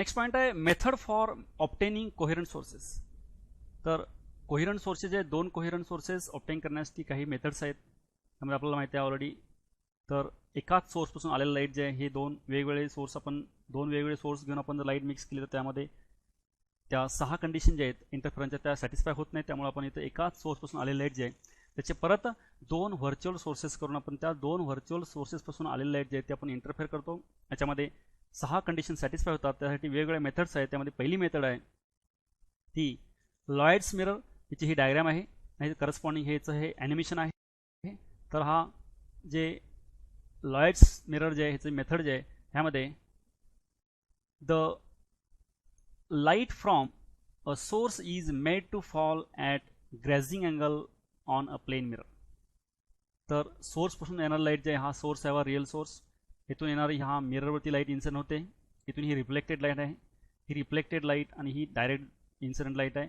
Next point आहे method for obtaining coherent sources. तर coherent sources जे दोन कोहेरंट सोर्सेस ऑप्टेन करण्यासाठी काही मेथड्स आहेत. त्यामुळे आपल्याला माहिती आहे ऑलरेडी. तर एकाच सोर्सपासून आलेलं लाईट जे आहे हे दोन वेगवेगळे सोर्स घेऊन आपण जर लाईट मिक्स केली तर त्यामध्ये त्या 6 कंडिशन जे आहेत इंटरफरन्सच्या त्या सॅटिस्फाय होत नाही. त्यामुळे आपण इथं एकाच सोर्सपासून आलेलं लाईट जे आहे त्याचे परत दोन व्हर्च्युअल सोर्सेस करून आपण त्या दोन व्हर्च्युअल सोर्सेसपासून आलेले लाईट जे आहेत ते आपण इंटरफेअर करतो. याच्यामध्ये 6 कंडिशन सॅटिस्फाय होतात. त्यासाठी वेगवेगळ्या मेथड्स आहेत. त्यामध्ये पहिली मेथड आहे ती लॉयड्स मिरर. याची ही डायग्राम आहे आणि करस्पॉन्डिंग हे ॲनिमेशन आहे. तर हा जे लॉयड्स मिरर जे आहे ह्याचं मेथड जे आहे ह्यामध्ये the light from a source is made to fall at grazing angle on a plane mirror. तर सोर्सपासून येणारा लाईट जे आहे हा सोर्स आहे रिअल सोर्स. इथून येणारी हा मिररवरती लाईट इन्सिडेंट होते. इथून ही रिफ्लेक्टेड लाईट आहे. ही रिफ्लेक्टेड लाईट आणि ही डायरेक्ट इन्सिडेंट लाईट आहे.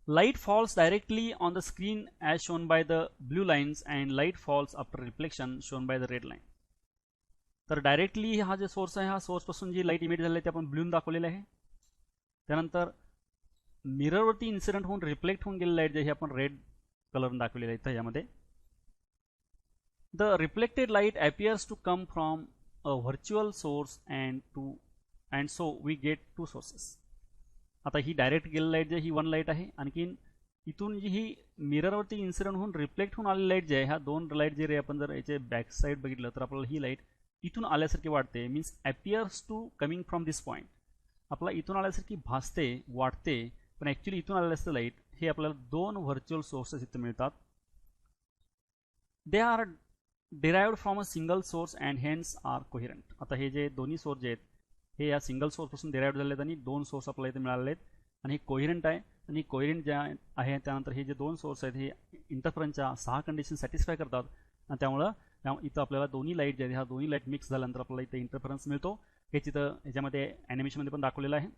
Light falls directly on the screen as shown by the blue lines and light falls after reflection shown by the red line. तर directly हा जो source आहे हा सोर्सपासून जी light emit झाली आहे ते आपण ब्लून दाखवलेलं आहे. त्यानंतर मिररवरती इन्सिडेंट होऊन रिफ्लेक्ट होऊन गेलेली लाईट जे आहे आपण रेड कलर दाखवलेलं आहे यामध्ये. The reflected light appears to come from a virtual source and so we get two sources. आता ही डायरेक्ट गेलेली लाईट जे ही वन लाईट आहे. आणखीन इथून जी ही मिररवरती इन्सिडेंट होऊन रिफ्लेक्ट होऊन आलेली लाईट जे आहे ह्या दोन लाईट जे रे आपण जर याचे बॅक साईड बघितलं तर आपल्याला ही लाईट इथून आल्यासारखी वाटते. Means appears to coming from this point. आपला इथून आल्यासारखी भासते वाटते पण ॲक्च्युली इथून आलेलं असतं लाईट हे आपल्याला दोन व्हर्च्युअल सोर्सेस इथं मिळतात. They are derived from a single source and hence are coherent. आता हे जे दोन्ही सोर्स जे आहेत हे या सिंगल सोर्सपासून डिराइव्ड झाले आहेत आणि दोन सोर्स आपल्याला इथे मिळाले आहेत आणि हे कोहेरंट आहे. आणि कोहेरंट जे आहे त्यानंतर हे जे दोन सोर्स आहेत हे इंटरफरन्सच्या 6 कंडिशन सॅटिस्फाय करतात आणि त्यामुळं इथं आपल्याला दोन्ही लाईट जे आहेत ह्या दोन्ही लाईट मिक्स झाल्यानंतर आपल्याला इथे इंटरफरन्स मिळतो. हे तिथं ह्याच्यामध्ये ॲनिमेशनमध्ये पण दाखवलेलं आहे.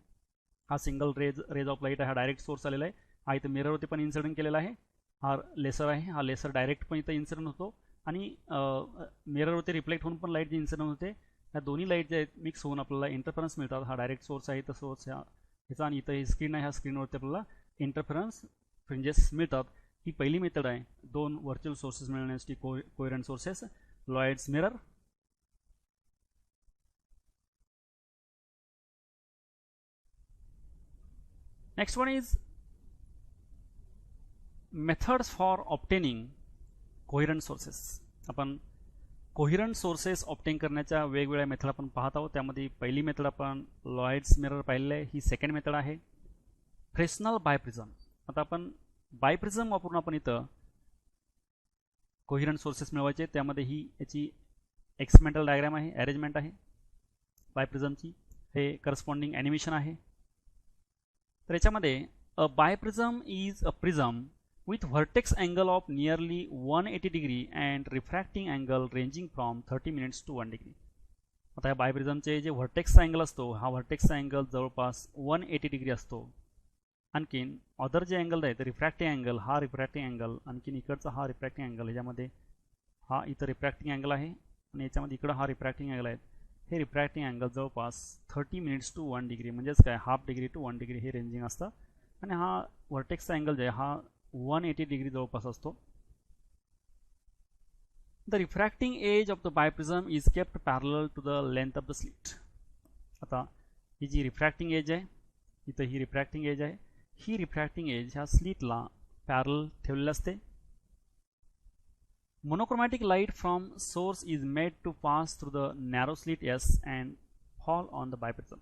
हा सिंगल रेज ऑफ लाईट आहे. हा डायरेक्ट सोर्स आलेला आहे. हा इथं मिररवरती पण इन्सिडेंट केलेला आहे. हा लेसर आहे. हा लेसर डायरेक्ट पण इथं इन्सिडेंट होतो आणि मिररवरती रिफ्लेक्ट होऊन पण लाईट जी इन्सिडेंट होते ह्या दोन्ही लाईट जे आहेत मिक्स होऊन आपल्याला इंटरफरन्स मिळतात. हा डायरेक्ट सोर्स आहे. तर सोर्स ह्याचा आणि इथं ही स्क्रीन आहे. ह्या स्क्रीनवरती आपल्याला इंटरफरन्स फ्रिंजेस मिळतात. ही पहिली मेथड आहे दोन व्हर्च्युअल सोर्सेस मिळण्यासाठी coherent sources Lloyd's mirror. Next one is methods for obtaining coherent sources. आपण कोहेरंट सोर्सेस ऑप्टेन करण्याच्या वेगवेगळ्या मेथड आपण पाहत आहोत. त्यामध्ये पहिली मेथड आपण लॉयड्स मिरर पाहिलेलं आहे. ही सेकंड मेथड आहे फ्रेस्नल बायप्रिझम. आता आपण बायप्रिझम वापरून आपण इथं कोहेरंट सोर्सेस मिळवायचे. त्यामध्ये ही याची एक्सपेरिमेंटल डायग्राम आहे, अरेंजमेंट आहे बायप्रिझमची. हे करस्पॉन्डिंग ॲनिमेशन आहे. तर याच्यामध्ये a biprism is a prism with vertex angle of nearly 180 degree and refracting angle ranging from 30 minutes to 1 degree. आता या बायप्रिझमचे जे व्हर्टेक्सचा अँगल असतो हा व्हर्टेक्सचा अँगल जवळपास 180 डिग्री असतो. आणखीन अदर जे अँगल आहे तर रिफ्रॅक्टिंग अँगल हा रिफ्रॅक्टिंग अँगल आणखीन इकडचा हा रिफ्रॅक्टिंग अँगल ह्याच्यामध्ये हा इथं रिफ्रॅक्टिंग अँगल आहे आणि याच्यामध्ये इकडं हा रिफ्रॅक्टिंग अँगल आहे. हे रिफ्रॅक्टिंग अँगल जवळपास 30 मिनिट्स टू 1 डिग्री म्हणजेच काय हाफ डिग्री टू 1 डिग्री हे रेंजिंग असतं. आणि हा व्हर्टेक्सचा अँगल जे आहे हा 180 डिग्री जवळपास असतो. The refracting edge of the biprism is kept parallel to the length of the slit. आता ही जी रिफ्रॅक्टिंग एज आहे इथं ही रिफ्रॅक्टिंग एज आहे. ही रिफ्रॅक्टिंग एज ह्या स्लिटला पॅरलल ठेवलेलं असते. Monochromatic light from source is made to pass through the narrow slit S and fall on the biprism.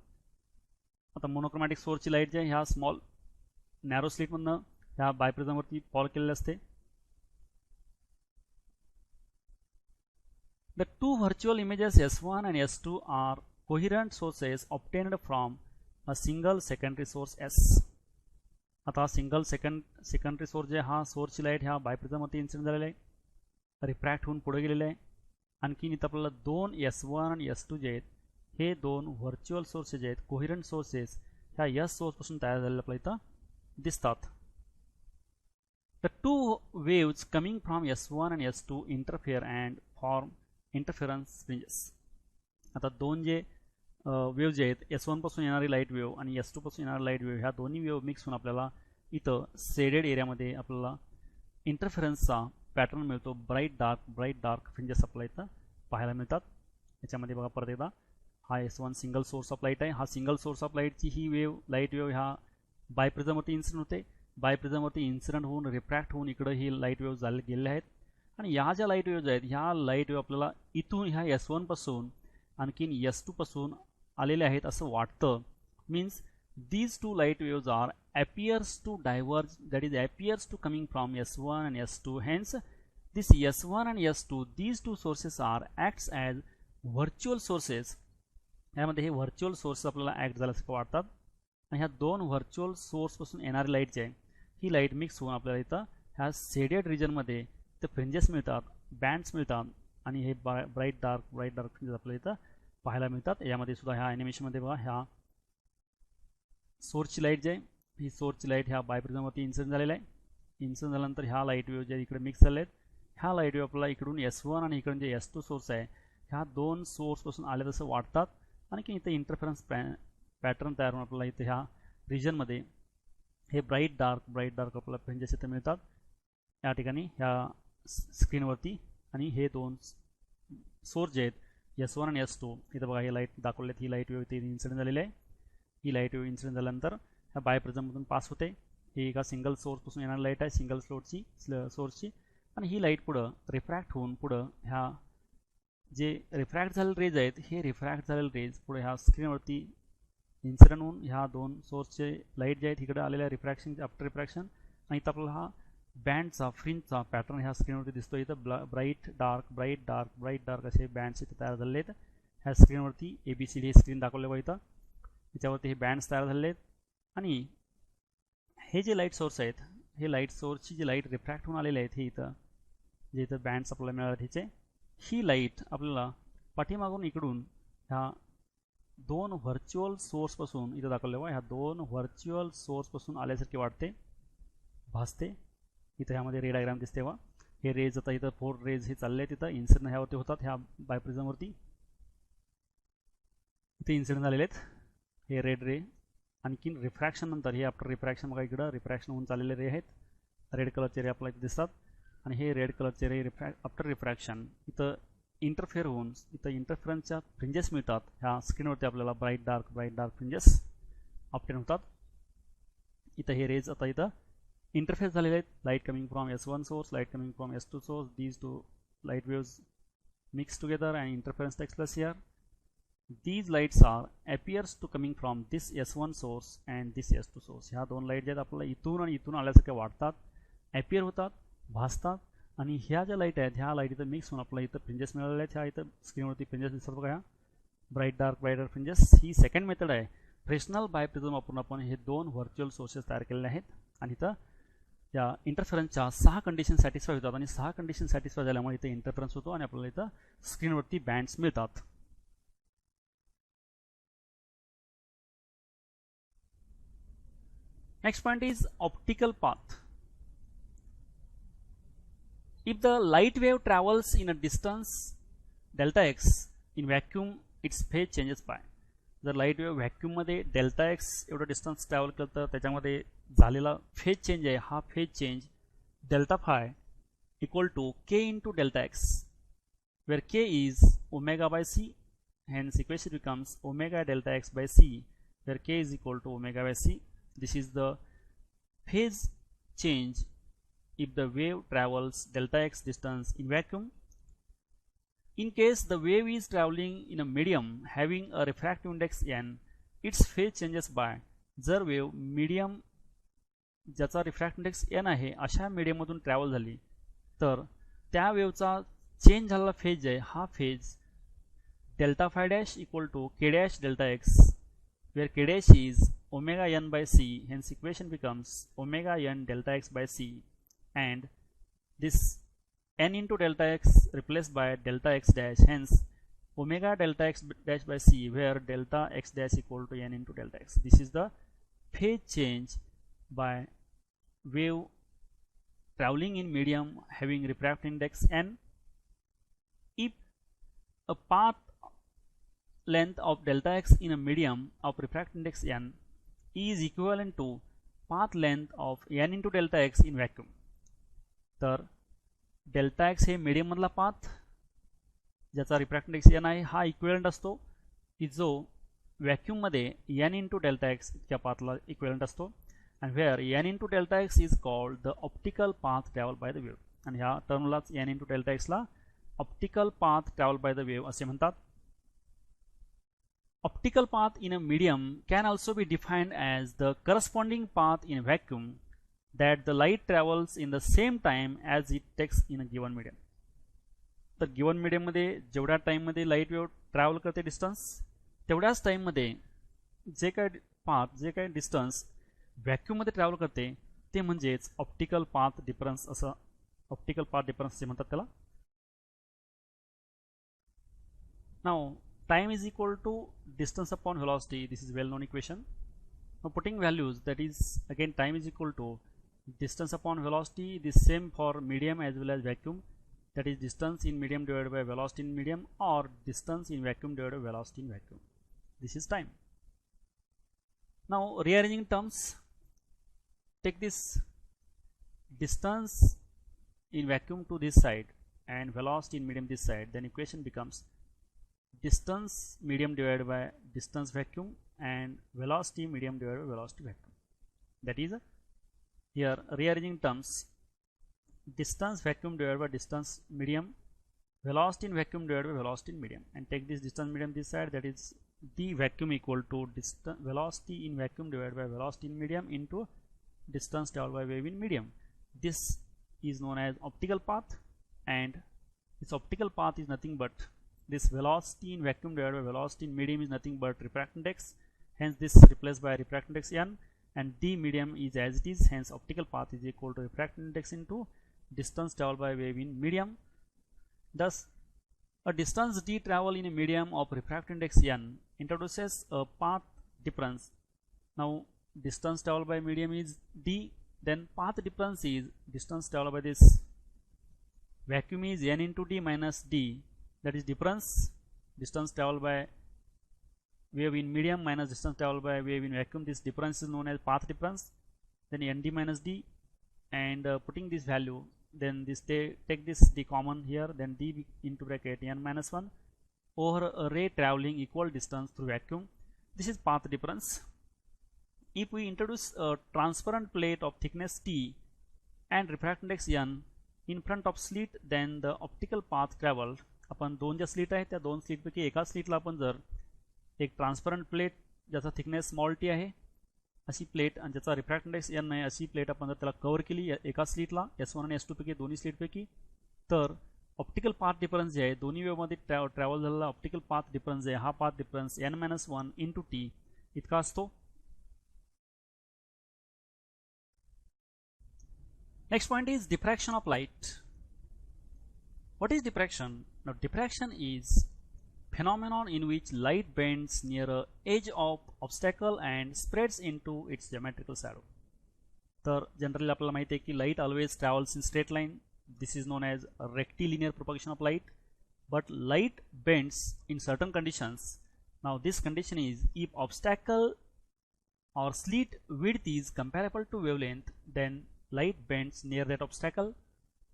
आता monochromatic सोर्सची लाईट जी आहे ह्या स्मॉल नॅरो स्लिटमधनं ह्या बायप्रिझमवरती फॉल केलेले असते. The two virtual images S1 and S2 are coherent sources obtained from a single secondary source S. आता single secondary source जे हा सोर्सची लाईट ह्या बायप्रिझमवरती इन्सिडेंट झालेला आहे, रिफ्रॅक्ट होऊन पुढे गेलेलं आहे. आणखीन इथं आपल्याला दोन S1 आणि S2 जे आहेत हे दोन व्हर्च्युअल सोर्सेस जे आहेत कोहेरंट सोर्सेस ह्या S सोर्सपासून तयार झालेल्या आपल्याला इथं दिसतात. The two waves coming from S1 and S2 interfere and form interference fringes. आता दोन जे वेव्ह जे आहेत S1 पासून येणारी लाईट वेव्ह आणि S2 पासून येणारी लाईट वेव्ह ह्या दोन्ही वेव्ह मिक्स होऊन आपल्याला इथं शेडेड एरियामध्ये आपल्याला इंटरफेरन्सचा पॅटर्न मिळतो. ब्राईट डार्क फ्रिंजेस आपल्याला इथं पाहायला मिळतात. याच्यामध्ये बघा परत एकदा हा S1 single source of light आहे. हा सिंगल सोर्स ऑफ लाईटची ही लाईट वेव्ह ह्या बायप्रिझमवरती इन्सिडेंट होते. बायप्रिझमवरती इन्सिडेंट होऊन रिफ्रॅक्ट होऊन इकडं ही लाईट वेव्ह गेलेल्या आहेत. आणि ह्या ज्या लाईट वेव्ज आहेत ह्या लाईट वेव्ह आपल्याला इथून ह्या S1 पासून आणखीन S2 पासून आलेले आहेत असं वाटतं. Means these two light waves are appears to diverge, that is appears to coming from S1 and S2. Hence this S1 and S2, these two sources are acts as virtual sources. यामध्ये हे virtual source आपल्याला act झाल्यासारखं वाटतात. आणि ह्या दोन virtual source पासून येणारी लाईट जी आहे ही लाईट मिक्स होऊन आपल्याला इथं ह्या शेडेड रिजनमध्ये ते फ्रिंजेस मिळतात, बँड्स मिळतात आणि हे ब्राईट डार्क फ्रिंजेस आपल्याला इथं पाहायला मिळतात. यामध्ये सुद्धा ह्या ॲनिमेशनमध्ये बघा ह्या सोर्सची लाईट जी आहे ही सोर्सची लाईट ह्या बायप्रिझमवरती इन्सिडेंट झालेला आहे. इन्सिडेंट झाल्यानंतर ह्या लाईट वेव्ह ज्या इकडे मिक्स झाले आहेत ह्या लाईट वेव्ह आपल्याला इकडून S1 आणि इकडून जे S2 सोर्स आहे ह्या दोन सोर्सपासून आले तसं वाटतात. आणखी इथं इंटरफरन्स पॅटर्न तयार होऊन आपल्याला इथे ह्या रिजनमध्ये हे ब्राईट डार्क आपल्याला फ्रिंजेस इथे मिळतात या ठिकाणी ह्या स्क्रीनवरती. आणि हे दोन सोर्स जे आहेत S1 आणि S2 इथं बघा हे लाईट दाखवले आहेत. ही लाईट वेव्ह इथे इन्सिडेंट झालेली आहे. ही लाईट वेव्ह इन्सिडेंट झाल्यानंतर ह्या बायप्रिझममधून पास होते. ही एका सिंगल सोर्सपासून येणारी लाईट आहे सिंगल सोर्सची. आणि ही लाईट पुढं रिफ्रॅक्ट होऊन पुढं ह्या जे रिफ्रॅक्ट झालेले रेज आहेत हे रिफ्रॅक्ट झालेले रेज पुढे ह्या स्क्रीनवरती इन्सिडेंट होऊन ह्या दोन सोर्सचे लाईट जे आहेत इकडे आलेल्या रिफ्रॅक्शन आफ्टर रिफ्रॅक्शन आणि इथं आपल्याला हा बँडचा फ्रिंजचा पॅटर्न ह्या स्क्रीनवरती दिसतो. इथं ब्राईट डार्क असे बँड्स इथे तयार झालेले आहेत. ह्या स्क्रीनवरती ABCD हे स्क्रीन दाखवले बघा इथं त्याच्यावरती हे बँड्स तयार झालेले आहेत. आणि हे जे लाईट सोर्स आहेत हे लाईट सोर्सची जी लाईट रिफ्रॅक्ट होऊन आलेले आहेत हे इथं जे इथं बँड्स आपल्याला मिळाले ह्याचे ही लाईट आपल्याला पाठीमागून इकडून ह्या दोन व्हर्च्युअल सोर्सपासून इथं दाखवले बघा ह्या दोन व्हर्च्युअल सोर्सपासून आल्यासारखे वाटते भासते. इथं ह्यामध्ये रे डायग्राम दिसते बघा हे रेज आता इथं 4 रेज हे चालले आहेत. इथं इन्सिडेंट ह्यावरती होतात ह्या बायप्रिझमवरती इथे इन्सिडेंट झालेले आहेत हे रेड रे. आणखीन रिफ्रॅक्शन नंतर हे आफ्टर रिफ्रॅक्शन बघा इकडं रिफ्रॅक्शन होऊन चाललेले रे आहेत. रेड कलरचे रे आपल्याला इथे दिसतात. आणि हे रेड कलरचे रे आफ्टर रिफ्रॅक्शन इथं इंटरफेअर होऊन इथं इंटरफरन्सच्या फ्रिंजेस मिळतात. ह्या स्क्रीनवरती आपल्याला ब्राईट डार्क फ्रिंजेस ऑप्टेन होतात. इथं हे रेज आता इथं इंटरफेअर झालेले आहेत. Light coming from S1 source, light coming from S2 source. These two light waves mix together and interference takes place here. These lights are appears to coming from this S1 source and this S2 source. ह्या दोन light ज्या आहेत आपल्याला इथून आणि इथून आल्यासारख्या वाटतात, appear होतात, भासतात. आणि ह्या ज्या लाईट आहेत ह्या लाईट इथं मिक्स होऊन आपल्याला इथं फ्रिंजेस मिळालेल्या आहेत. ह्या इथं स्क्रीनवरती फ्रिंजेस दिसतात बघा ह्या ब्राईट डार्क फ्रिंजेस. ही सेकंड मेथड आहे. फ्रेशनल बायप्रिझम वापरून आपण हे दोन व्हर्च्युअल सोर्सेस तयार केलेले आहेत. आणि इथं या इंटरफरन्सच्या 6 कंडिशन सॅटिस्फाय होतात आणि 6 कंडिशन सॅटिस्फाय झाल्यामुळे इथं इंटरफरन्स होतो आणि आपल्याला इथं स्क्रीनवरती बँड्स मिळतात. Next point is optical path. If the light wave travels in a distance delta x in vacuum, its phase changes by. जर लाईट वेव्ह व्हॅक्यूममध्ये डेल्टा एक्स एवढं डिस्टन्स ट्रॅव्हल केलं तर त्याच्यामध्ये झालेला फेज चेंज आहे हा phase change delta phi equal to K into delta X where K is omega by C. hence equation becomes omega delta x by c where k is equal to omega by c. This is the phase change if the wave travels delta x distance in vacuum. In case the wave is traveling in a medium having a refractive index n, its phase changes by. जर wave medium ज्याचा refractive index n आहे अशा मीडियममधून travel झाली तर त्या वेवचा change झालेला phase आहे हा phase delta phi dash equal to k dash delta x where k dash is omega n by c. Hence equation becomes omega n delta x by c and this n into delta x replaced by delta x dash. Hence omega delta x dash by c where delta x dash equal to n into delta x. This is the phase change by wave traveling in medium having refractive index n. If a path length of delta x in a medium of refractive index n is equivalent to path length of n into delta x in vacuum. तर delta x हे medium मधला path ज्याचा refractive index n आहे हा equivalent असतो की जो vacuum मध्ये n इंटू डेल्टा एक्स च्या पाथला इक्विव्हॅलंट असतो and where n into delta x is called the optical path traveled by the wave. आणि ह्या टर्मलाच n into delta x ला optical path traveled by the wave असे म्हणतात. Optical path in a medium can also be defined as the corresponding path in a vacuum that the light travels in the same time as it takes in a given medium. तर given medium मध्ये जेवढ्या time मध्ये light wave travel करते distance तेवढ्याच time मध्ये जे काय path जे काय डिस्टन्स व्हॅक्यूम मध्ये ट्रॅव्हल करते ते म्हणजेच ऑप्टिकल पाथ डिफरन्स असं ऑप्टिकल पाथ डिफरन्स असे म्हणतात त्याला. Now time is equal to distance upon velocity. This is well known equation. Now putting values, that is again time is equal to distance upon velocity, the same for medium as well as vacuum, that is distance in medium divided by velocity in medium, or distance in vacuum divided by velocity in vacuum. This is time. Now rearranging terms, take this distance in vacuum to this side and velocity in medium this side, then equation becomes distance medium divided by distance vacuum and velocity medium divided by velocity vacuum. That is here rearranging terms, distance vacuum divided by distance medium, velocity in vacuum divided by velocity in medium, and take this distance medium this side, that is the vacuum equal to distance velocity in vacuum divided by velocity in medium into distance traveled by wave in medium. This is known as optical path, and its optical path is nothing but this velocity in vacuum divided by velocity in medium is nothing but refractive index, hence this replaced by refractive index n, and d medium is as it is, hence optical path is equal to refractive index into distance traveled by wave in medium. Thus a distance d travel in a medium of refractive index n introduces a path difference. Now distance traveled by medium is d, then path difference is distance traveled by this vacuum is n into d minus d, that is difference distance traveled by wave in medium minus distance traveled by wave in vacuum. This difference is known as path difference. Then nd minus d, and putting this value, then this take this d common here, then d into bracket n minus 1 over a ray traveling equal distance through vacuum. This is path difference. If we introduce a transparent plate of thickness t and refractive index n in front of slit, then the optical path traveled, आपण दोन ज्या slit आहेत त्या दोन slit पैकी एका स्लिटला आपण जर एक ट्रान्सपरंट प्लेट ज्याचा थिकनेस स्मॉल टी आहे अशी प्लेट आणि ज्याचा रिफ्रॅक्टिव्ह इंडेक्स n आहे अशी प्लेट आपण जर त्याला कव्हर केली एका स्लिटला S1 आणि S2 पैकी दोन्ही स्लिट पैकी, तर ऑप्टिकल पाथ डिफरन्स जे आहे दोन्ही वेव्ह मध्ये ट्रॅव्हल झालेला ऑप्टिकल पाथ डिफरन्स जे आहे हा path difference n-1 into t इतका असतो. Next point is diffraction of light. What is diffraction? Now diffraction is phenomenon in which light bends near a edge of obstacle and spreads into its geometrical shadow. तर generally आपल्याला माहिती आहे की light always travels in straight line. This is known as a rectilinear propagation of light. But light bends in certain conditions. Now this condition is if obstacle or slit width is comparable to wavelength, then light bends near that obstacle.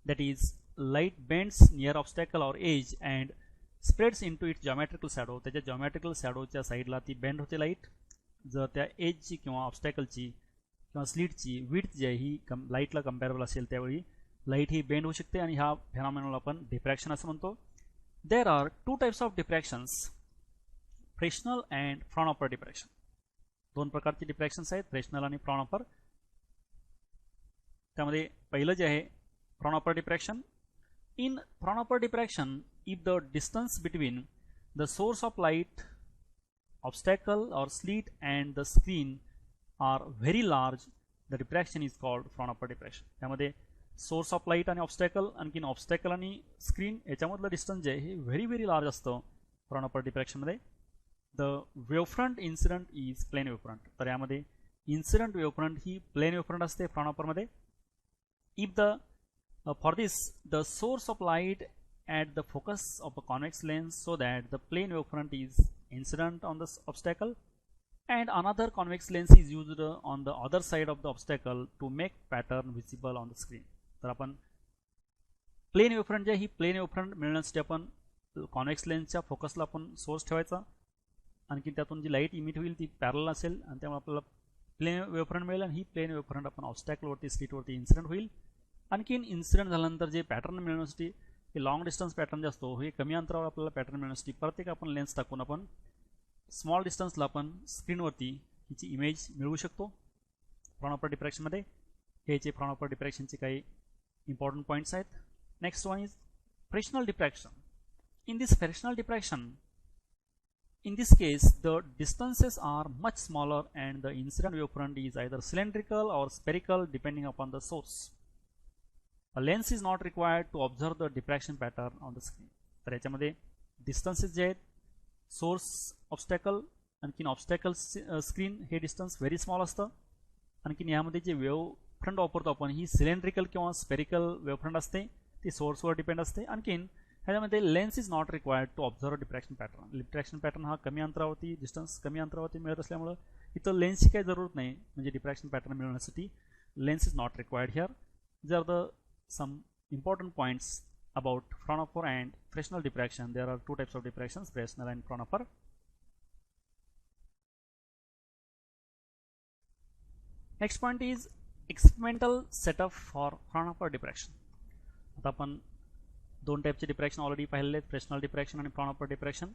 That is light bends near obstacle or edge and spreads into its geometrical shadow. त्याच्या geometrical shadow च्या साइडला ती bend होते light. जर त्या एजची किंवा ऑब्स्टॅकलची किंवा स्लिटची विड्थ जी आहे ही लाईटला कंपॅरेबल असेल त्यावेळी लाईट ही बेंड होऊ शकते आणि ह्या फेनॉमेनॉला आपण डिफ्रॅक्शन असं म्हणतो. There are two types of diffractions, Fresnel and Fraunhofer diffraction. दोन प्रकारचे डिफ्रॅक्शन्स आहेत, फ्रेशनल आणि फ्रॉनऑपर. त्यामध्ये पहिलं जे आहे फ्रॉनऑपर diffraction. In Fraunhofer diffraction, if the distance between the source of light, obstacle or slit and the screen are very large, the diffraction is called Fraunhofer diffraction. त्यामध्ये source of light आणि obstacle आणखीन obstacle आणि screen याच्यामधलं distance जे आहे हे very large असतं Fraunhofer डिफ्रॅक्शनमध्ये. The wavefront incident is plane wavefront. तर यामध्ये इन्सिडंट वेवफ्रंट ही प्लेन वेवफ्रंट असते फ्रॉनॉपरमध्ये. If the for this the source of light at the focus of a convex lens so that the plane wavefront is incident on the obstacle, and another convex lens is used on the other side of the obstacle to make pattern visible on the screen. तर आपण plain wavefront जे ही plane wavefront मिळण्यासाठी आपण convex लेन्सच्या फोकसला आपण source ठेवायचा, आणखी त्यातून जी light emit होईल ती पॅरल असेल आणि त्यामुळे आपल्याला प्लेन वेवफ्रंट मिळेल आणि ही प्लेन वेवफ्रंट आपण ऑब्स्टॅकलवरती स्लिटवरती इन्सिडेंट होईल. आणखीन इन्सिडेंट झाल्यानंतर जे पॅटर्न मिळण्यासाठी हे लॉंग डिस्टन्स पॅटर्न जे असतो हे कमी अंतरावर आपल्याला पॅटर्न मिळण्यासाठी प्रत्येक आपण लेन्स टाकून आपण स्मॉल डिस्टन्सला आपण स्क्रीनवरती हिची इमेज मिळवू शकतो. फ्रॉनॉपर डिफ्रॅक्शनमध्ये हे जे फ्रॉनॉपर डिफ्रॅक्शनचे काही इम्पॉर्टंट पॉईंट्स आहेत. Next one is fractional diffraction. In this fractional diffraction, in this case the distances are much smaller and the incident wavefront is either cylindrical or spherical depending upon the source. A lens is not required to observe the diffraction pattern on the screen. तर याच्यामध्ये distances जे आहेत, source obstacle आणखीन obstacle screen हे distance very small असतं. आणखीन यामध्ये जे वेव फ्रंट वापरतो आपण ही सिलेंड्रिकल किंवा स्पेरिकल वेवफ्रंट असते, ती सोर्सवर डिपेंड असते. आणखीन ह्याच्यामध्ये lens is not required to observe diffraction pattern. Diffraction pattern हा कमी अंतरावरती डिस्टन्स कमी अंतरावरती मिळत असल्यामुळं इथं लेन्सची काही जरूरत नाही, म्हणजे डिफ्रॅक्शन पॅटर्न मिळवण्यासाठी lens is not required here. जर the some important points about Fraunhofer and fractional diffraction. There are two types of diffractions, fractional and Fraunhofer. Next point is experimental setup for Fraunhofer diffraction. आता आपण दोन टाईपचे diffraction already पाहिलेले आहेत, fractional diffraction आणि फ्रॉनॉपर diffraction.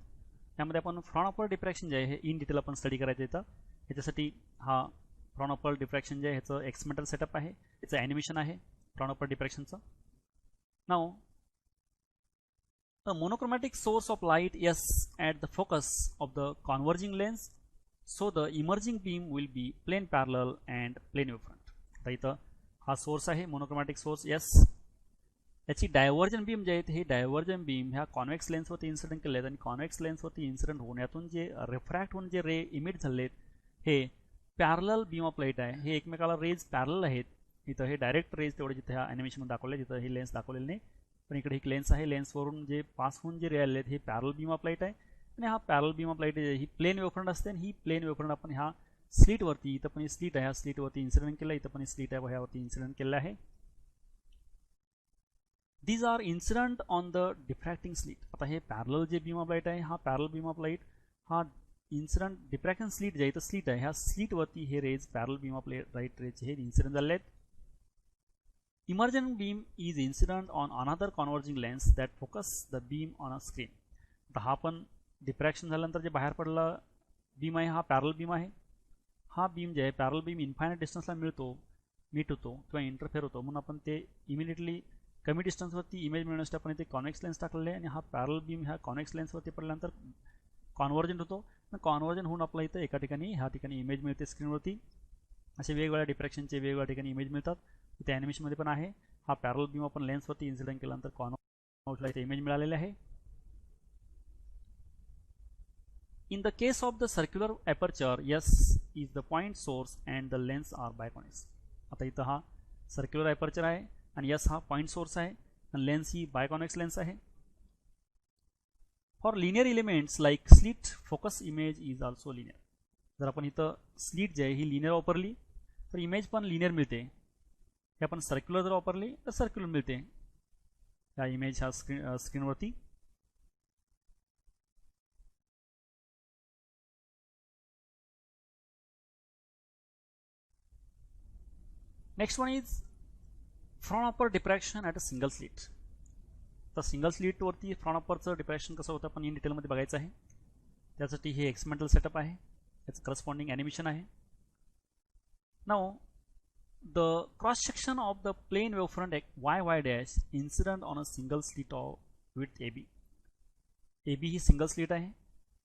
त्यामध्ये आपण फ्रॉनॉपर diffraction जे आहे हे इन डिटेल आपण स्टडी करायचं येतं. ह्याच्यासाठी हा फ्रॉनॉपर डिफ्रॅक्शन जे आहे ह्याचं एक्सपेरिमेंटल सेटअप आहे, ह्याचं ॲनिमेशन आहे फ्रॉनॉपर डिफ्रॅक्शनचं. नाव a monochromatic source of light S at the focus of the converging lens, so the emerging beam will be plane parallel and plane wavefront. आता इथं हा सोर्स आहे मोनोक्रोमॅटिक सोर्स एस. याची डायव्हर्जन बीम जे आहेत हे डायव्हर्जन बीम ह्या convex लेन्सवरती इन्सिडेंट केले आहेत आणि कॉन्व्हेक्स लेन्सवरती इन्सिडेंट होण्यातून जे रिफ्रॅक्ट होऊन जे रे इमिट झाले आहेत हे पॅरलल बीम ऑफ लाईट आहे. हे एकमेकाला रेज पॅरलल आहेत. इथं हे डायरेक्ट रेज तेवढे जिथे ह्या ॲनिमेशनमध्ये दाखवले, तिथं हे लेन्स दाखवलेले नाही, पण इकडे एक लेन्स आहे. लेन्सवरून जे पास होऊन जे रे आले आहेत हे पॅरल बीम ऑफ लाईट आहे. आणि हा पॅरल बीम ऑफ लाईट ही प्लेन वेवफ्रंट असते आणि ही प्लेन वेवफ्रंट आपण ह्या स्लीटवरती, इथं पण स्लीट आहे, ह्या स्लीटवरती इन्सिडेंट केलं, इथं पण स्लीट आहे, ह्यावरती इन्सिडेंट केलं आहे. These are incident on the diffracting slit. आता हे पॅरलल जे बीम ऑफ लाईट आहे, हा पॅरल बीम ऑफ लाईट हा इन्सिडेंट डिफ्रॅक्शन स्लीट जे आहे, तर स्लीट आहे, ह्या स्लीटवरती हे rays parallel beam of light rays हे इन्सिडेंट झाले आहेत. Immersion beam is incident on another converging lens that focus the beam on a screen. आता हा पण डिफ्रॅक्शन झाल्यानंतर जे बाहेर पडला बीम आहे हा पॅरल बीम आहे. हा बीम जे आहे पॅरल बीम इन्फायनाइट डिस्टन्सला मीट होतो किंवा इंटरफेअर होतो, म्हणून आपण ते इमिडिएटली कमी डिस्टन्सवरती इमेज मिळण्यासाठी आपण इथे कॉन्व्हेक्स लेन्स टाकलेले आहे आणि हा पॅरल बीम ह्या कॉन्व्हेक्स लेन्सवरती पडल्यानंतर कॉन्व्हर्जन होतो. कॉन्व्हर्जन होऊन आपला इथं एका ठिकाणी ह्या ठिकाणी इमेज मिळते स्क्रीनवरती. असे वेगवेगळ्या डिफ्रॅक्शनचे वेगवेगळ्या ठिकाणी इमेज मिळतात. इथे ॲनिमेशनमध्ये पण आहे. हा पॅरल बीम आपण लेन्सवरती इन्सिडेंट केल्यानंतर कॉन्व्हर्जनला इथे इमेज मिळालेले आहे. In the case of the circular aperture, S is the point source and the lens are biconvex. आता इथं हा सर्क्युलर ॲपर्चर आहे आणि S हा पॉईंट सोर्स आहे आणि लेन्स ही बायकॉन्वेक्स लेन्स आहे. For linear elements like slit focus image is also linear. जर आपण इथं स्लीट जे आहे ही लिनियर वापरली तर इमेज पण लिनियर मिळते. हे आपण सर्क्युलर जर वापरली तर सर्क्युलर मिळते ह्या इमेज ह्या स्क्रीनवरती. Next one is Fraunhofer diffraction at a single slit. तर सिंगल स्लीटवरती फ्रॉनॉपरचं डिफ्रॅक्शन कसं होतं आपण इन डिटेलमध्ये बघायचं आहे. त्यासाठी हे एक्सपेरिमेंटल सेटअप आहे, त्याचं करस्पॉन्डिंग ॲनिमेशन आहे. Now the cross section of the plane wavefront YY dash incident on a single slit of with AB. AB ही सिंगल स्लीट आहे.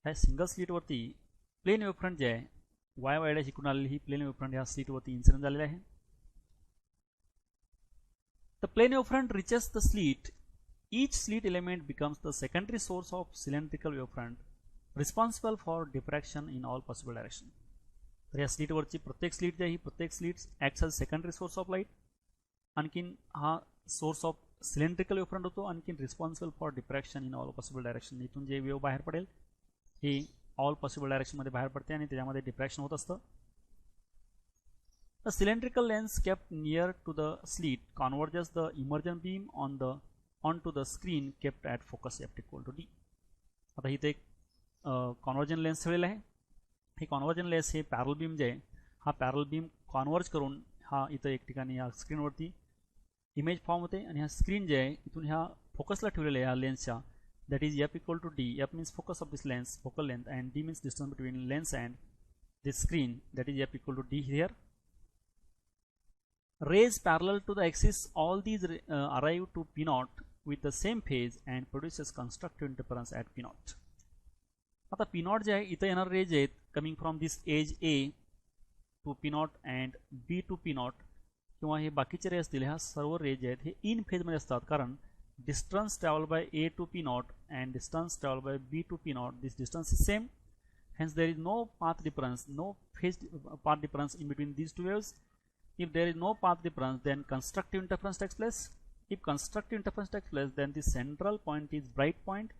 ह्या सिंगल स्लीटवरती प्लेन वेवफ्रंट जे आहे YY डॅश इकडून आलेली ही प्लेन वेवफ्रंट ह्या स्लीटवरती इन्सिडेंट झालेले आहे. The plane wavefront reaches the slit. Each slit element becomes the secondary source of cylindrical wavefront responsible for diffraction in all possible directions. तर या स्लीटवरची प्रत्येक स्लीट जी आहे ही प्रत्येक slit acts as secondary source of light. आणखीन हा source of cylindrical wavefront होतो. आणखीन responsible for diffraction in all possible direction. इथून जे वेव बाहेर पडेल हे ऑल पॉसिबल डायरेक्शनमध्ये बाहेर पडते आणि त्याच्यामध्ये डिफ्रॅक्शन होत असतं. A cylindrical lens kept near to the slit converges the emergent beam onto the screen kept at focus f equal to d. आता इथे एक कॉन्वर्जन लेन्स ठेवलेला आहे. हे कॉन्वर्जन लेन्स हे पॅरल बीम जे आहे हा पॅरल बीम कॉन्वर्ज करून हा इथं एक ठिकाणी या स्क्रीनवरती इमेज फॉर्म होते आणि हा स्क्रीन जे आहे इथून ह्या फोकसला ठेवलेल्या आहे ह्या लेन्सच्या. That is f equal to d. f means focus of this lens, focal length, and d means distance between lens and this screen, that is f equal to d here. Rays parallel to the axis, all these arrive to P naught with the same phase and produces constructive interference at P naught. आता P naught जे आहे इथं येणार rays आहेत coming from this edge A to P naught and B to P naught किंवा हे बाकीचे रे असतील ह्या सर्व रेज आहेत हे इन फेजमध्ये असतात कारण distance travel by A to P naught and distance traveled by B to P naught, this distance is same, hence there is no path difference, no phase path difference in between these two waves. If there is no path difference, then constructive interference takes place. If constructive interference takes place, then the central point is bright point.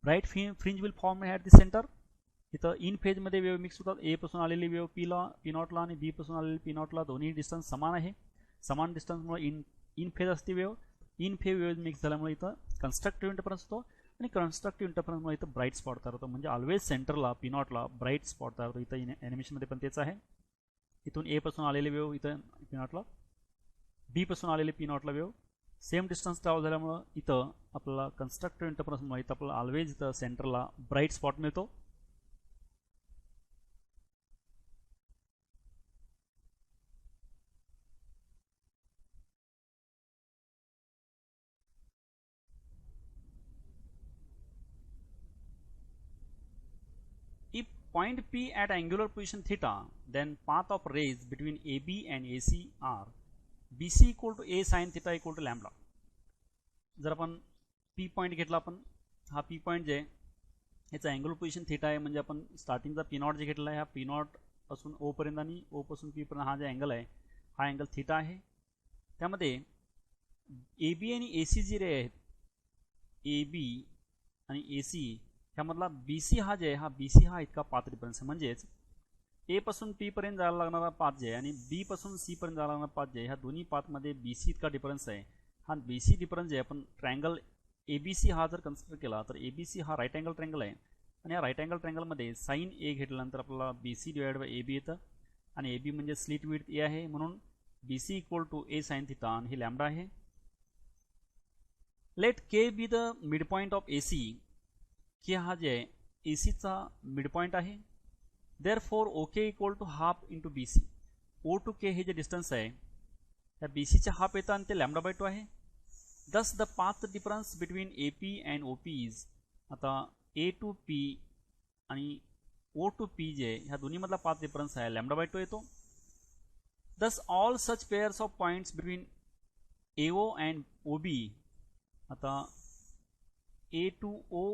Bright fringe will form at the center. इथं in phase मध्ये wave mix होतात. ए पासून आलेली wave P नॉटला आणि बी पासून आलेली P नॉटला दोन्ही distance समान आहे. समान डिस्टन्समुळे इन फेज असते wave. In phase wave mix झाल्यामुळे इथं कन्स्ट्रक्टिव्ह इंटरफरन्स होतो आणि कन्स्ट्रक्टिव्ह इंटरफरन्समुळे इथं ब्राईट स्पॉट तयार होतो. म्हणजे ऑलवेज सेंटरला P नॉटला ब्राईट स्पॉट तयार होतो. इथं ॲनिमेशनमध्ये पण तेच आहे. इथून ए पासून आलेली वेव्ह इथं P नॉटला, बी पासून आलेली P नॉटला वेव्ह सेम डिस्टन्स ट्रॅव्हल झाल्यामुळं इथं आपल्याला कन्स्ट्रक्टिव्ह इंटरफरन्समुळे इथं आपल्याला ऑलवेज इथं सेंटरला ब्राईट स्पॉट मिळतो. If point P at angular position theta, then path of rays between AB and AC are BC equal to A sin theta equal to lambda. जर आपण P पॉईंट घेतला, आपण हा P पॉईंट जे याचा angular position theta आहे, म्हणजे आपण स्टार्टिंगचा P नॉट जे घेतला आहे हा P नॉट पासून O पर्यंत आणि O पासून P पर्यंत हा जे अँगल आहे हा अँगल थिटा आहे. त्यामध्ये AB आणि AC जे रे आहेत, AB आणि AC ह्यामधला BC हा जे आहे हा BC हा इतका पाथ डिफरन्स आहे. म्हणजेच ए पासून P पर्यंत जायला लागणारा पाथ जे आहे आणि B पासून C पर्यंत जायला लागणारा पाथ जे आहे ह्या दोन्ही पाथमध्ये BC इतका डिफरन्स आहे. हा BC डिफरन्स जे आहे आपण ट्रायंगल ABC हा जर कन्सिडर केला तर ABC हा राईट अँगल ट्रायंगल आहे आणि या राईट अँगल ट्रायंगलमध्ये साइन A घेतल्यानंतर आपल्याला BC डिवाइड बाय AB येतं आणि AB म्हणजे स्लिट विड्थ A आहे म्हणून BC equal to A sine theta आणि हे लॅम्बडा आहे. Let K be the mid point of AC. K हा जे आहे AC चा मिड पॉईंट आहे. Therefore OK equal to half into BC. O to K हे जे डिस्टन्स आहे त्या BC च्या हाफ येतं आणि ते लॅम्बडा बाय 2 आहे. Thus the path difference between AP and OP is, आता A टू P आणि O टू P जे ह्या दोन्ही मधला पाथ डिफरन्स आहे लॅम्बडा बाय 2 येतो. Thus all such pairs of points between AO and OB, आता A to O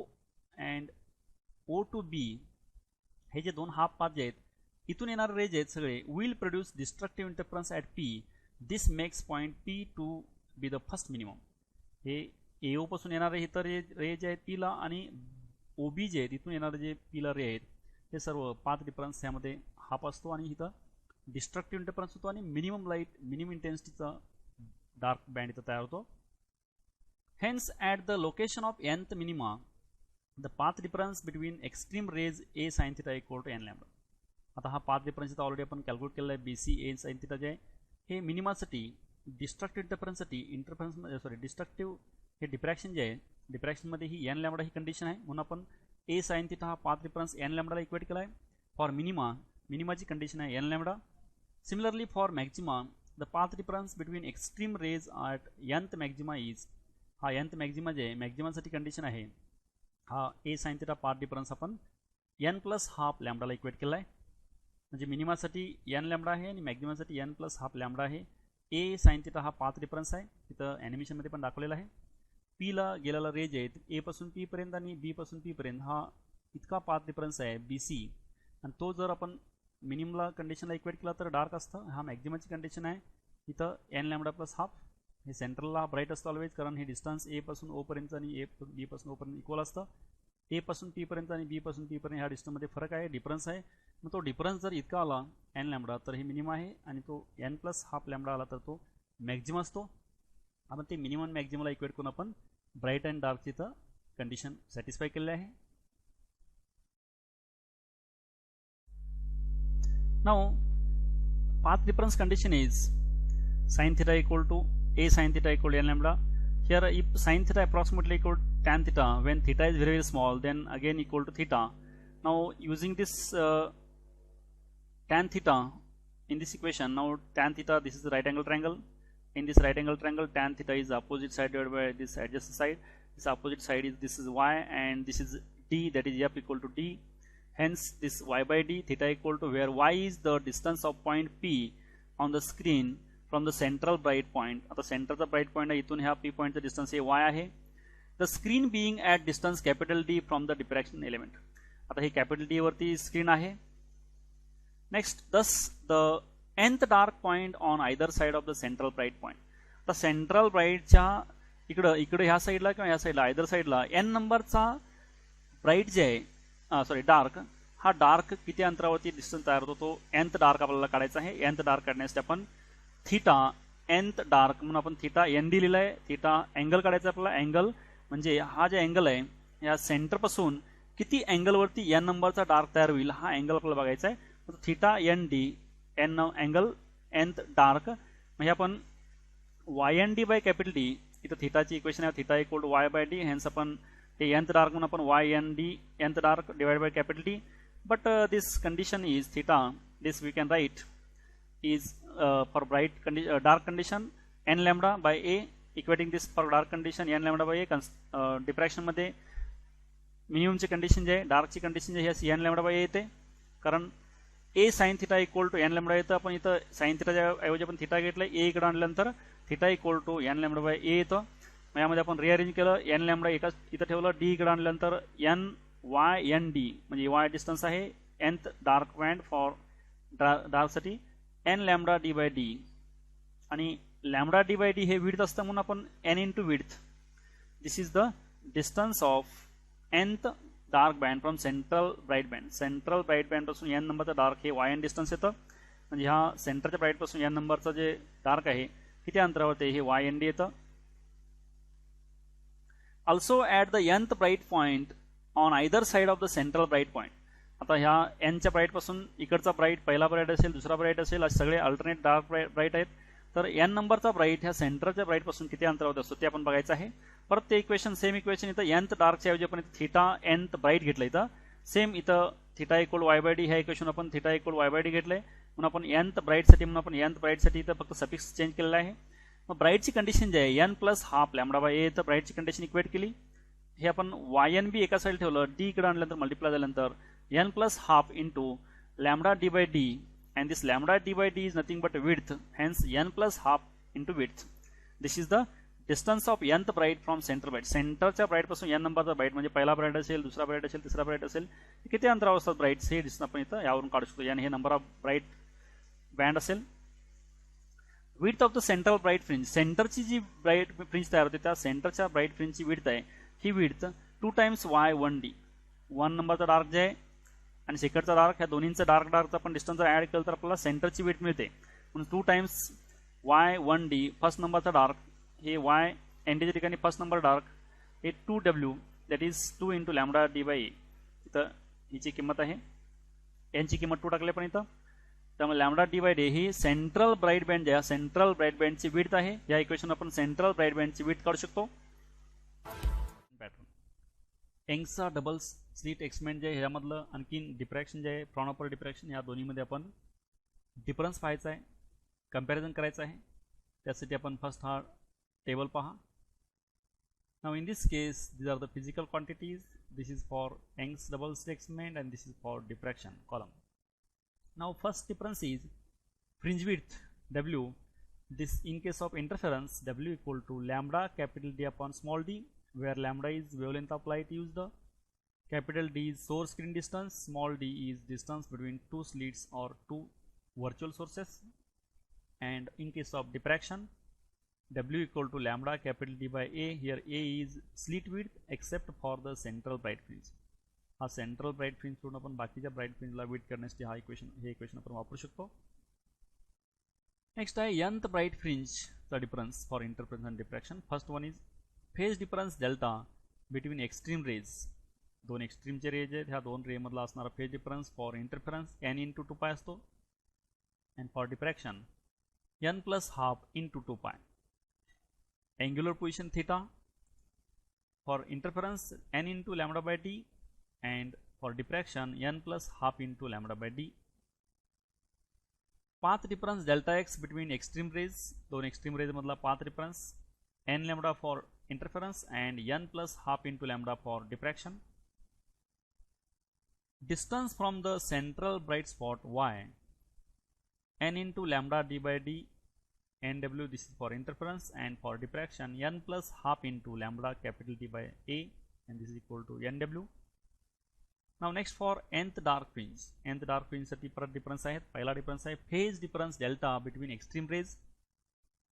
and O to B हे जे दोन हाफ पाथ जे आहेत इथून येणारे रेज आहेत सगळे will produce destructive interference at P. This makes point P to be the first minimum. हे AO पासून येणारे इतर रे जे आहेत Pला आणि OB जे आहेत इथून येणारे जे Pला रे आहेत ते सर्व पाथ डिफरन्स ह्यामध्ये हाफ असतो आणि इथं डिस्ट्रक्टिव्ह इंटरफरन्स होतो आणि मिनिमम लाईट मिनिमम इंटेन्सिटीचा डार्क बँड इथं तयार होतो. Hence at the location of nth minima the path difference between extreme rays A sine theta equal to n lambda. आता हा पाथ डिफरन्स इथं ऑलरेडी आपण कॅल्क्युलेट केलेला आहे. BC A साइन थिटा जे आहे हे मिनिमासाठी डिस्ट्रक्टिव्ह इंटरफरन्ससाठी डिस्ट्रक्टिव्ह हे डिफ्रॅक्शन जे आहे डिफ्रॅक्शनमध्ये ही n लॅम्बडा ही कंडिशन आहे म्हणून आपण A साइन थिटा हा पाथ डिफरन्स n लॅम्बडाला इक्वेट केला आहे. फॉर मिनिमाची कंडिशन आहे n lambda. Similarly for maxima the path difference between extreme rays at nth maxima is, हा nth मॅक्झिमा जे आहे मॅक्झिमासाठी कंडिशन आहे हा A sine theta path difference आपण n प्लस हाफ लॅम्बडाला इक्वेट केला आहे. म्हणजे मिनिमासाठी n लॅम्बडा आहे आणि मॅक्झिमासाठी n प्लस हाफ लॅम्बडा आहे. A साइन थिटा हा पाथ डिफरन्स आहे, तिथं ॲनिमेशनमध्ये पण दाखवलेला आहे. Pला गेलेला रेज आहे A पासून P पर्यंत आणि B पासून P पर्यंत हा इतका पाथ डिफरन्स आहे BC आणि तो जर आपण मिनिममला कंडिशनला इक्वेट केला तर डार्क असतं. हा मॅक्झिमाची कंडिशन आहे इथं n लॅम्बडा प्लस हाफ. हे सेंट्रलला ब्राईट असतं ऑलवेज कारण हे डिस्टन्स A पासून O पर्यंत आणि B पासून O पर्यंत इक्वल असतं. ए पासून पी पर्यंत आणि बी पासून पी पर्यंत ह्या डिस्टन्समध्ये फरक आहे, डिफरन्स आहे. मग तो डिफरन्स जर इतका आला एन लॅम्बडा तर हे मिनिमम आहे, आणि तो एन प्लस हाफ लॅम्बडा आला तर तो मॅक्झिमम असतो. आपण ते मिनिमम मॅक्झिममला इक्वेट करून आपण ब्राईट अँड डार्कची तर कंडिशन सॅटिस्फाय केलेली आहे. Now path difference condition is sin theta equal to a sin theta equal to n lambda. Here if sin theta approximately equal to tan theta, when theta is very small, then again equal to theta. Now using this tan theta in this equation, now tan theta, this is the right angle triangle. In this right angle triangle, tan theta is opposite side divided by this adjacent side. This opposite side is, this is y, and this is d, that is f equal to d. Hence this y by d, theta equal to, where y is the distance of point P on the screen from the central bright point. आता सेंटरचा bright point आहे, इथून ह्या P पॉइंटचा distance हे y आहे. The screen being at distance capital D from the diffraction element. आता हे capital D वरती स्क्रीन आहे. Next, thus the nth dark point on either side of the central bright point. आता central ब्राईटच्या इकडे ह्या साईडला किंवा ह्या साईडला आयदर साईडला n नंबरचा ब्राईट जे आहे, सॉरी डार्क, हा डार्क किती अंतरावरती डिस्टन्स तयार होतो, तो nth डार्क आपल्याला काढायचा आहे. nth डार्क काढण्यासाठी आपण थीटा nth डार्क म्हणून आपण थीटा nd लिहिलाय. थीटा अँगल काढायचा आपल्याला. अँगल म्हणजे हा जे अँगल आहे या सेंटर पासून किती अँगल वरती n नंबरचा डार्क तयार होईल, हा अँगल आपल्याला बघायचा आहे. Theta nd n angle nth dark, म्हणजे आपण ynd बाय कॅपिटल डी, इथं थीटाची इक्वेशन आहे, theta equal to y by D. Hence आपण ते nth डार्क म्हणून आपण ynd nth dark divide by capital D. But this condition is theta, this we can write is for bright dark condition n lambda by a, equating this for dark condition n lambda by a. Diffraction मध्ये मिनिममची condition जे आहे, डार्कची condition जे आहे n lambda by a येते, कारण a sine theta equal to n lambda येतं. आपण इथं साइन थिटाच्या ऐवजी आपण थिटा घेतलं, a इकडे आणल्यानंतर theta equal to n lambda by a येतं. यामध्ये आपण रिअरेंज केलं, n लॅम्बडा इथं ठेवलं, d इकडे आणल्यानंतर n y n d, म्हणजे y डिस्टन्स आहे nth डार्क बँड फॉर डार्कसाठी n lambda d by d, आणि लॅम्बडा d बाय d हे विड्थ असतं म्हणून आपण n into width. This is the distance of nth dark band from central bright band. Central bright band पासून n नंबरचा dark हे yn distance येतं, म्हणजे ह्या सेंटरच्या ब्राईट पासून n नंबरचं जे डार्क आहे किती अंतरावरती हे yn येतं. Also at the nth bright point on either side of the central bright point. आता ह्या n च्या ब्राईट पासून इकडचा ब्राईट, पहिला ब्राईट असेल, दुसरा ब्राईट असेल, असे सगळे अल्टरनेट डार्क ब्राईट आहेत. तर n नंबरचा ब्राईट ह्या सेंटरच्या ब्राईट पासून किती अंतरावर असतो ते आपण बघायचं आहे. परत ते इक्वेशन, सेम इक्वेशन इथं nth डार्कच्या ऐवजी आपण थीटा nth ब्राईट घेतलं, इथं सेम इथं theta equal y by D ह्या इक्वेशन आपण theta equal y by D घेतलंय, म्हणून आपण nth ब्राईटसाठी म्हणून आपण nth ब्राईटसाठी इथं फक्त सफिक्स चेंज केलेला आहे. मग ब्राईटची कंडिशन जी आहे n plus half lambda by a, तर ब्राईटची कंडिशन इक्वेट केली. हे आपण yn बी एका साईड ठेवलं, d इकडे आणल्यानंतर मल्टिप्लाय झाल्यानंतर n plus half into lambda d by d, and this lambda d by d is nothing but width, hence n plus half into width. This is the distance of nth bright from center bright. सेंटरच्या bright पासून n नंबरचा bright, म्हणजे पहिला bright असेल, दुसरा bright असेल, तिसरा bright असेल, किती अंतरावर असतात ब्राईट्स हे डिस्टन्स आपण इथं यावरून काढू शकतो. n हे नंबर ऑफ ब्राईट बँड असेल. Width of the central bright fringe, सेंटरची जी ब्राईट फ्रिंज तयार होते त्या सेंटरच्या ब्राईट फ्रिंजची विड्थ आहे, ही विड्थ 2 टाइम्स y1d. 1 नंबरचा डार्क जे आहे आणि सेकंडचा डार्क, ह्या दोन्हींचा डार्कचा आपण डिस्टन्स ॲड केलं तर आपल्याला सेंटरची विड्थ मिळते, म्हणून 2 टाइम्स y1d. फर्स्ट नंबरचा डार्क हे y एन डीच्या ठिकाणी फर्स्ट नंबर डार्क हे 2w, that is 2 into lambda d by a. इथं हिची किंमत आहे, एनची किंमत 2 टाकले पण इथं, त्यामुळे lambda d by d he central bright band ज्या सेंट्रल ब्राईट बँडची विड्थ आहे. या इक्वेशन आपण सेंट्रल ब्राईट बँडची विड्थ काढू शकतो. यंगचा डबल स्लिट एक्सपेरिमेंट जे आहे ह्यामधलं आणखीन डिफ्रॅक्शन जे आहे, फ्रॉनॉपर डिफ्रॅक्शन, या दोन्हीमध्ये आपण डिफरन्स पाहायचा आहे, कंपॅरिझन करायचं आहे. त्यासाठी आपण फर्स्ट हा टेबल पहा. Now in this case these are the physical quantities. This is for Young's double slit experiment and this is for diffraction column. Now first difference is fringe width W. This in case of interference W equal to lambda capital D upon small d, where lambda is wavelength of light used, capital D is source screen distance, small d is distance between two slits or two virtual sources. And in case of diffraction, W equal to lambda capital D by A. Here A is slit width except for the central bright fringe. हा central bright fringe सोडून आपण बाकीच्या bright फ्रिंजला width करण्यासाठी हा equation आपण वापरू शकतो. Next आहे nth ब्राइट फ्रिंजचा difference for interference and diffraction. First one is phase difference delta between extreme rays. दोन एक्स्ट्रीमचे रेज आहेत, ह्या दोन रे मधला असणारा phase difference for interference n × 2π असतो and for diffraction n + ½ × 2π. Angular position theta for interference n × λ/d and for diffraction n + ½ × λ/d. Path difference delta x between extreme rays, दोन extreme rays मधला path difference n λ for interference and n + ½ × λ for diffraction. Distance from the central bright spot y n × λ/d/d. nw, this is for interference, and for diffraction n + ½ × λ capital D by A, and this is equal to nw. Now next for nth dark fringe. nth dark fringe साठी परत difference आहेत. पहिला difference आहे phase difference delta between extreme rays.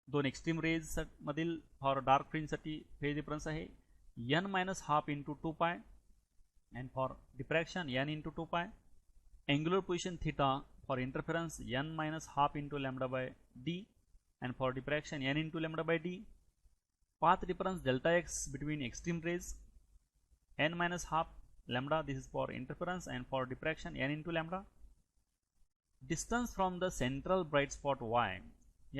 दोन extreme rays मधील for dark fringe साठी phase difference आहे n - ½ × 2π and for diffraction n × 2π. Angular position theta for interference n - ½ × λ/d and for diffraction n × λ/d. Path difference delta x between extreme rays n - ½ λ, this is for interference, and for diffraction n × λ. Distance from the central bright spot y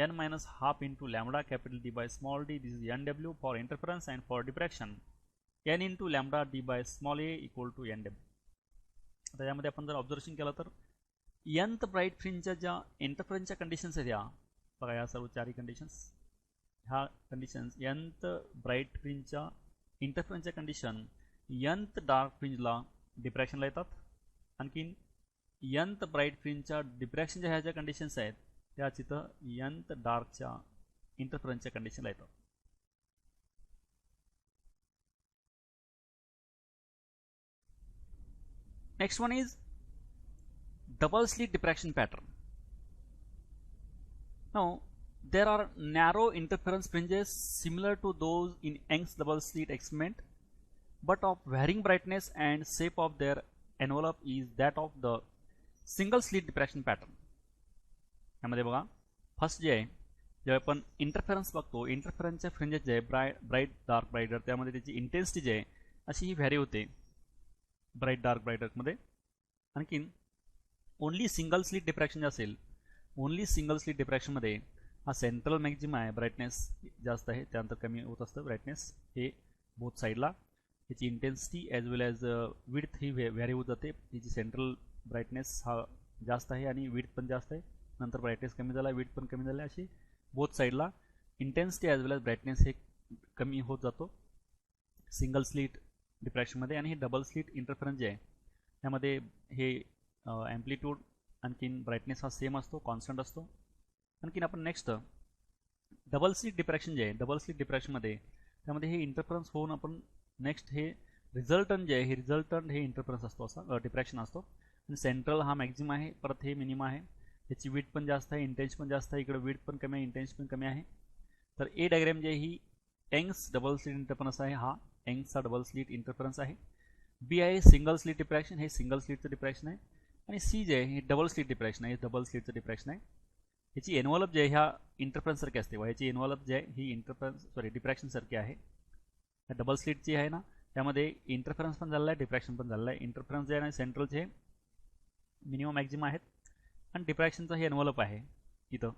n - ½ × λ capital D by small d, this is nw for interference, and for diffraction n × λ d by small a equal to nw. आता यामध्ये आपण जर observation केलं तर nth bright फ्रिंजच्या ज्या इंटरफरन्सच्या conditions आहेत, या बघा या सर्व चारही कंडिशन्स, ह्या कंडिशन्स nth ब्राइट फ्रिंजच्या इंटरफरन्सच्या कंडिशन nth डार्क फ्रिंजला डिफ्रॅक्शनला येतात. आणखीन nth ब्राइट फ्रिंजच्या डिफ्रॅक्शनच्या ह्या ज्या कंडिशन्स आहेत त्या तिथं nth डार्कच्या इंटरफरन्सच्या कंडिशनला येतात. Next one is double slit diffraction pattern. Now there are narrow interference fringes similar to those in Young's double slit experiment, but of varying brightness, and shape of their envelope is that of the single slit diffraction pattern. यामध्ये बघा first जे आहे, जेव्हा आपण interference बघतो, इंटरफरन्सच्या fringes जे आहे bright dark ब्राईटर, त्यामध्ये त्याची इंटेन्सिटी जी आहे अशी ही व्हॅरी होते ब्राईट डार्क ब्राईटरमध्ये. आणखीन ओनली सिंगल स्लिट डिफ्रॅक्शन जे असेल, ओनली सिंगल स्लिट डिफ्रॅक्शनमध्ये हा सेंट्रल मॅक्झिमा आहे, ब्राईटनेस जास्त आहे, त्यानंतर कमी होत असतं ब्राईटनेस हे बोथ साईडला. ह्याची इंटेन्सिटी ॲज वेल ॲज विड्थ ही व्हॅरी होत जाते. ह्याची सेंट्रल ब्राईटनेस हा जास्त आहे आणि विड्थ पण जास्त आहे, नंतर ब्राईटनेस कमी झाला, विड्थ पण कमी झाला, अशी बोथ साईडला इंटेन्सिटी ॲज वेल ॲज ब्राईटनेस हे कमी होत जातो सिंगल स्लिट डिफ्रॅक्शनमध्ये. आणि हे डबल स्लिट इंटरफरन्स जे आहे त्यामध्ये हे ॲम्प्लिट्यूड आणखीन ब्राईटनेस हा सेम असतो, कॉन्स्टंट असतो. आणखीन आपण नेक्स्ट डबल स्लिट डिफ्रॅक्शन जे आहे, डबल स्लिट डिफ्रॅक्शनमध्ये त्यामध्ये हे इंटरफरन्स होऊन आपण नेक्स्ट हे रिझल्टंट जे आहे, हे रिझल्टंट हे इंटरफरन्स असतो, असा डिफ्रॅक्शन असतो. आणि सेंट्रल हा मॅक्झिमा आहे, परत हे मिनिमा आहे, ह्याची विड्थ पण जास्त आहे, इंटेन्स पण जास्त आहे, इकडे विड्थ पण कमी आहे, इंटेन्स पण कमी आहे. तर ए डायग्राम जे ही यंग्स डबल स्लिट इंटरफरन्स आहे, हा यंग्सचा डबल स्लिट इंटरफरन्स आहे. बी आहे सिंगल स्लिट डिफ्रॅक्शन, हे सिंगल स्लिटचं डिफ्रॅक्शन आहे. आणि सी जे आहे हे डबल स्लिट डिफ्रॅक्शन आहे, हे डबल स्लिटचं डिफ्रॅक्शन आहे. ह्याची एनवलप जे आहे ह्या इंटरफरन्ससारखी असते, ह्याची एनवलप जे आहे ही डिफ्रॅक्शनसारखी आहे. डबल स्लिटची आहे ना, त्यामध्ये इंटरफरन्स पण झालेला आहे, डिफ्रॅक्शन पण झालेलं आहे. इंटरफरन्स जे आहे ना सेंट्रलचे मिनिमम मॅक्झिमा आहेत आणि डिफ्रॅक्शनचा हे एनवलप आहे इथं.